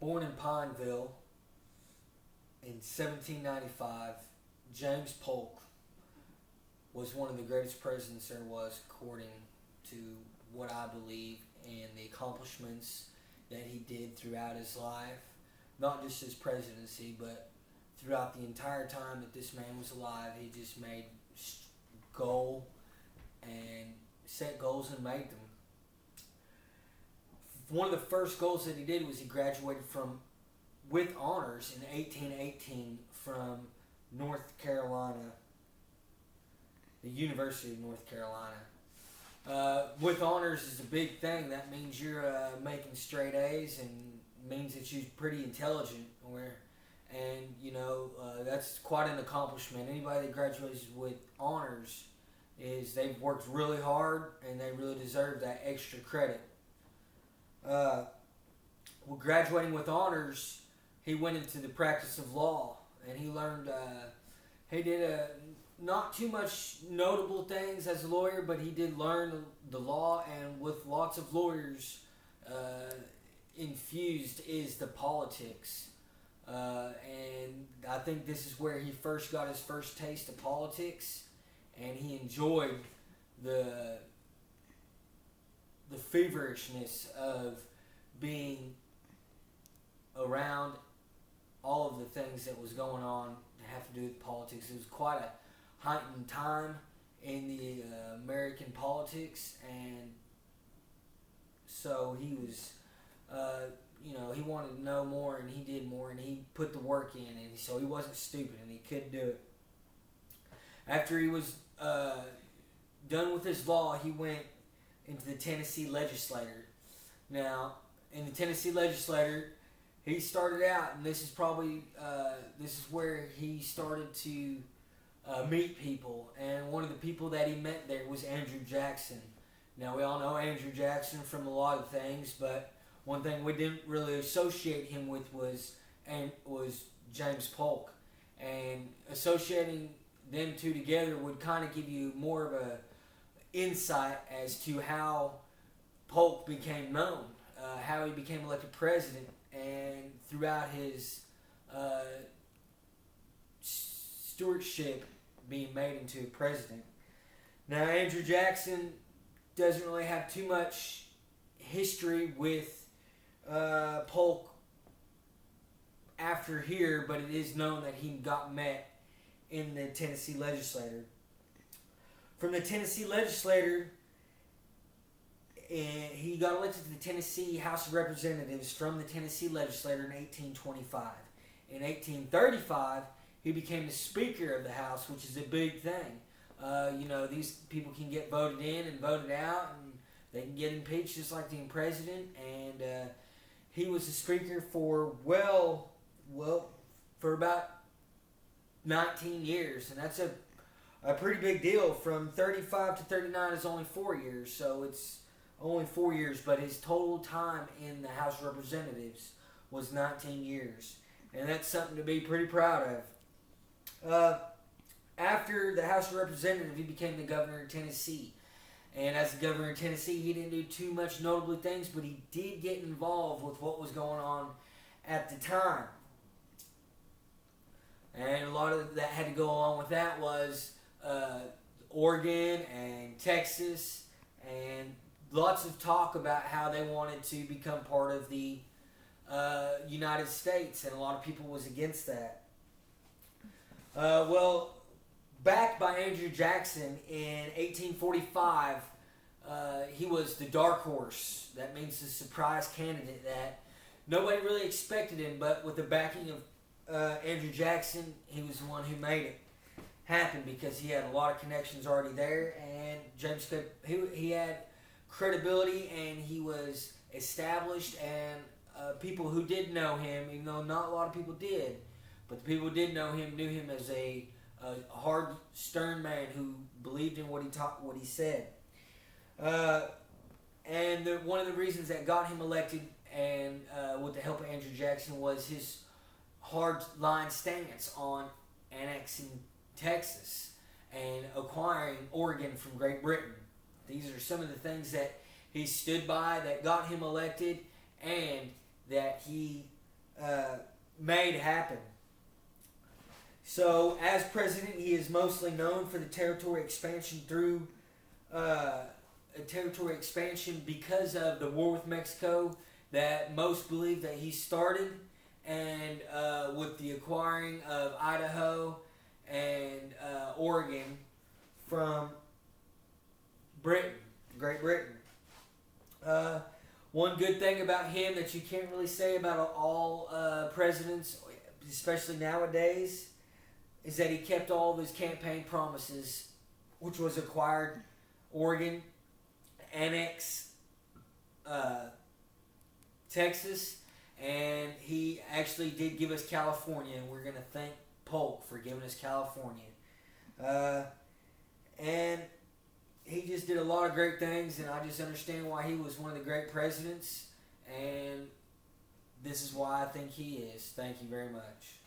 Born in Pineville in 1795, James Polk was one of the greatest presidents there was, according to what I believe, and the accomplishments that he did throughout his life. Not just his presidency, but throughout the entire time that this man was alive, he just made goal and set goals and made them. One of the first goals that he did was he graduated with honors in 1818 from North Carolina, the University of North Carolina. With honors is a big thing. That means you're making straight A's and means that you're pretty intelligent. That's quite an accomplishment. Anybody that graduates with honors they've worked really hard and they really deserve that extra credit. Graduating with honors, he went into the practice of law, and he learned. He did not too much notable things as a lawyer, but he did learn the law, and with lots of lawyers infused is the politics. And I think this is where he first got his first taste of politics, and he enjoyed the feverishness of being around all of the things that was going on that have to do with politics. It was quite a heightened time in the American politics, and so he was, he wanted to know more, and he did more, and he put the work in, and so he wasn't stupid, and he could do it. After he was done with his law, he went into the Tennessee legislature. Now, in the Tennessee legislature, he started out, and this is probably this is where he started to meet people. And one of the people that he met there was Andrew Jackson. Now, we all know Andrew Jackson from a lot of things, but one thing we didn't really associate him with was James Polk. And associating them two together would kind of give you more of a insight as to how Polk became known, how he became elected president, and throughout his stewardship being made into president. Now, Andrew Jackson doesn't really have too much history with Polk after here, but it is known that he got met in the Tennessee legislature. From the Tennessee legislature, and he got elected to the Tennessee House of Representatives from the Tennessee legislature in 1825. In 1835, he became the Speaker of the House, which is a big thing. These people can get voted in and voted out, and they can get impeached just like the president. And he was the Speaker for for about 19 years, and that's a pretty big deal. From 35 to 39 is only 4 years, so it's only 4 years, but his total time in the House of Representatives was 19 years, and that's something to be pretty proud of. After the House of Representatives, he became the governor of Tennessee, and as the governor of Tennessee, he didn't do too much notable things, but he did get involved with what was going on at the time. And a lot of that had to go along with that was Oregon and Texas, and lots of talk about how they wanted to become part of the United States, and a lot of people was against that. Backed by Andrew Jackson in 1845, he was the dark horse. That means the surprise candidate that nobody really expected him, but with the backing of Andrew Jackson, he was the one who made it happen because he had a lot of connections already there, and James he had credibility, and he was established, and people who did know him, even though not a lot of people did, but the people who did know him knew him as a hard, stern man who believed in what he taught, what he said. One of the reasons that got him elected, and with the help of Andrew Jackson, was his hard line stance on annexing Texas and acquiring Oregon from Great Britain. These are some of the things that he stood by that got him elected, and that he made happen. So, as president, he is mostly known for the territory expansion because of the war with Mexico that most believe that he started, and with the acquiring of Idaho and Oregon from Great Britain. One good thing about him that you can't really say about all presidents, especially nowadays, is that he kept all of his campaign promises, which was acquired Oregon, annex Texas, and he actually did give us California, and we're going to thank Polk for giving us California. And he just did a lot of great things, and I just understand why he was one of the great presidents, and this is why I think he is. Thank you very much.